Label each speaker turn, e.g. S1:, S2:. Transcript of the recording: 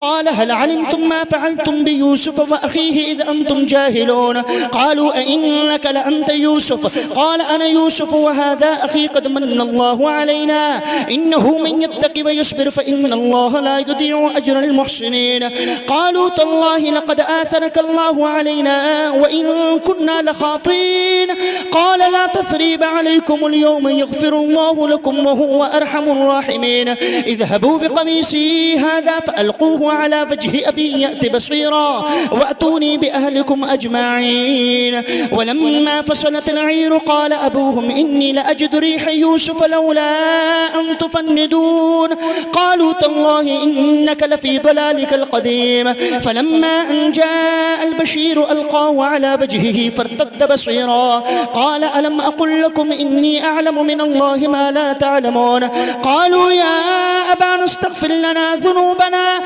S1: قال هل علمتم ما فعلتم بيوسف وأخيه إذ أنتم جاهلون قالوا أئنك لأنت يوسف قال أنا يوسف وهذا أخي قد من الله علينا إنه من يتق ويصبر فإن الله لا يضيع أجر المحسنين قالوا تالله لقد آثرك الله علينا وإن كنا لخاطئين قال لا تثريب عليكم اليوم يغفر الله لكم وهو أرحم الراحمين اذهبوا بقميصي هذا فألقوه على وجه أبي يأت بصيرا وأتوني بأهلكم أجمعين ولما فصلت العير قال أبوهم إني لأجد ريح يوسف لولا أن تفندون قالوا تالله إنك لفي ضلالك القديم فلما أن جاء البشير ألقاه على وجهه فارتد بصيرا قال ألم أقل لكم إني أعلم من الله ما لا تعلمون قالوا يا أبانا استغفر لنا ذنوبنا